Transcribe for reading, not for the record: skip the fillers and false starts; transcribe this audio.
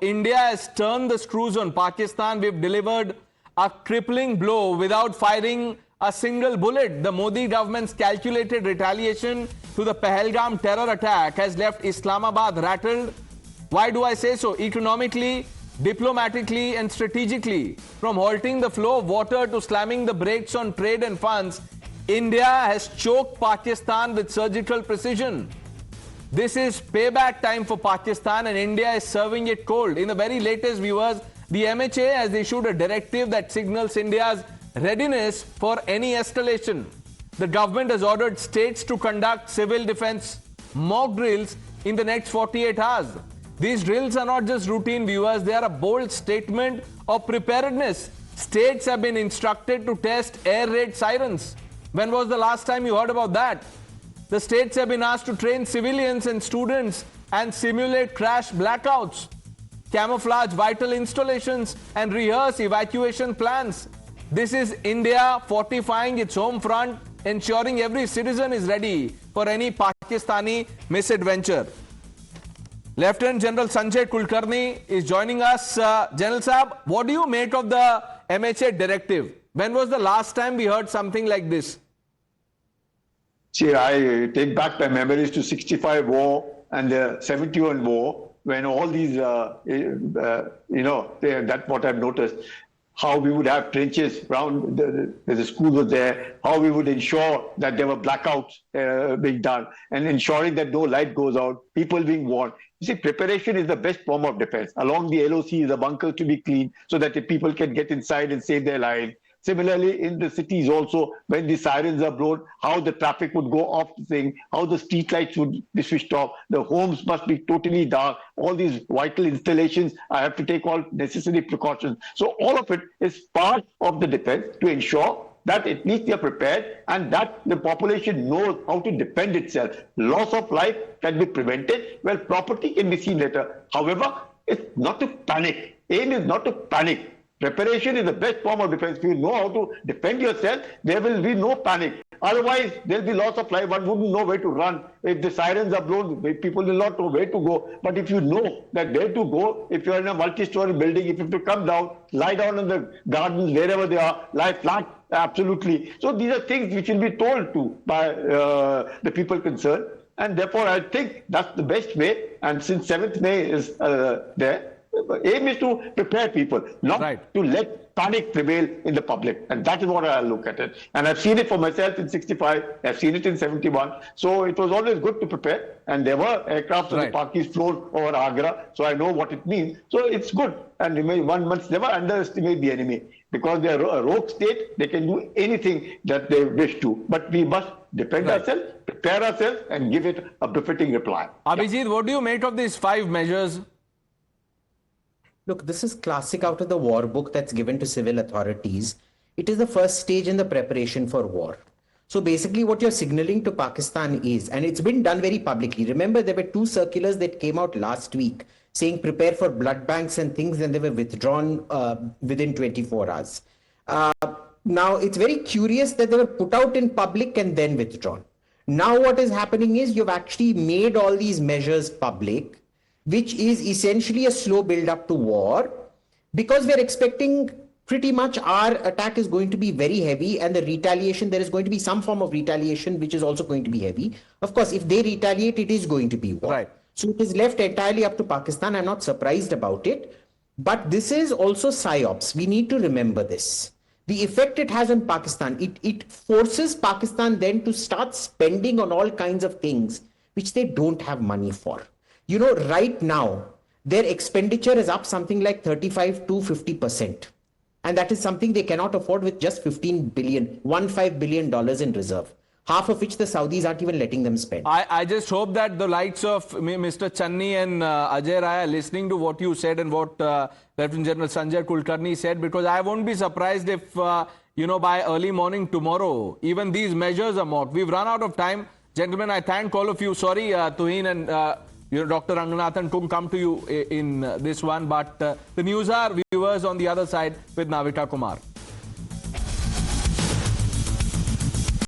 India has turned the screws on Pakistan. We've delivered a crippling blow without firing a single bullet. The Modi government's calculated retaliation to the Pahalgam terror attack has left Islamabad rattled. Why do I say so? Economically, diplomatically and strategically, from halting the flow of water to slamming the brakes on trade and funds, India has choked Pakistan with surgical precision. This is payback time for Pakistan, and India is serving it cold. In the very latest, viewers, the MHA has issued a directive that signals India's readiness for any escalation. The government has ordered states to conduct civil defense mock drills in the next 48 hours. These drills are not just routine, viewers, they are a bold statement of preparedness. States have been instructed to test air raid sirens. When was the last time you heard about that? The states have been asked to train civilians and students and simulate crash blackouts, camouflage vital installations, and rehearse evacuation plans. This is India fortifying its home front, ensuring every citizen is ready for any Pakistani misadventure. Lieutenant General Sanjay Kulkarni is joining us. General Saab, what do you make of the MHA directive? When was the last time we heard something like this? See, I take back my memories to 65 war and the 71 war, when all these, that's what I've noticed, how we would have trenches around the school was there, how we would ensure that there were blackouts being done, and ensuring that no light goes out, people being warned. You see, preparation is the best form of defense. Along the LOC, the bunkers to be clean so that the people can get inside and save their lives. Similarly, in the cities also, when the sirens are blown, how the traffic would go off the thing, how the street lights would be switched off, the homes must be totally dark, all these vital installations, I have to take all necessary precautions. So all of it is part of the defense to ensure that at least they are prepared and that the population knows how to defend itself. Loss of life can be prevented, well, property can be seen later. However, it's not to panic. Aim is not to panic. Preparation is the best form of defense. If you know how to defend yourself, there will be no panic. Otherwise, there will be loss of life. One wouldn't know where to run. If the sirens are blown, people will not know where to go. But if you know that where to go, if you are in a multi-story building, if you have to come down, lie down in the gardens, wherever they are, lie flat, absolutely. So these are things which will be told to by the people concerned. And therefore, I think that's the best way. And since 7th May is there, aim is to prepare people, not to let panic prevail in the public. And that is what I look at it. And I've seen it for myself in 65, I've seen it in 71. So it was always good to prepare. And there were aircrafts and the Pakis flown over Agra. So I know what it means. So it's good. And one must never underestimate the enemy. Because they are a rogue state, they can do anything that they wish to. But we must defend ourselves, prepare ourselves, and give it a befitting reply. Abhijit, what do you make of these 5 measures? Look, this is classic out of the war book that's given to civil authorities. It is the first stage in the preparation for war. So basically what you're signaling to Pakistan is, and it's been done very publicly. Remember, there were 2 circulars that came out last week saying prepare for blood banks and things, and they were withdrawn within 24 hours. Now, it's very curious that they were put out in public and then withdrawn. Now what is happening is you've actually made all these measures public, which is essentially a slow build up to war, because we're expecting pretty much our attack is going to be very heavy, and the retaliation, there is going to be some form of retaliation, which is also going to be heavy. Of course, if they retaliate, it is going to be war. Right. So it is left entirely up to Pakistan. I'm not surprised about it, but this is also psyops. We need to remember this. The effect it has on Pakistan, it forces Pakistan then to start spending on all kinds of things which they don't have money for. You know, right now, their expenditure is up something like 35 to 50%. And that is something they cannot afford with just $15 billion in reserve. Half of which the Saudis aren't even letting them spend. I just hope that the likes of Mr. Channi and Ajay Rai are listening to what you said and what Lieutenant General Sanjay Kulkarni said, because I won't be surprised if, by early morning tomorrow, even these measures are mocked. We've run out of time. Gentlemen, I thank all of you. Sorry, Tuhin and Dr. Ranganathan couldn't come to you in this one, but the news are viewers on the other side with Navita Kumar.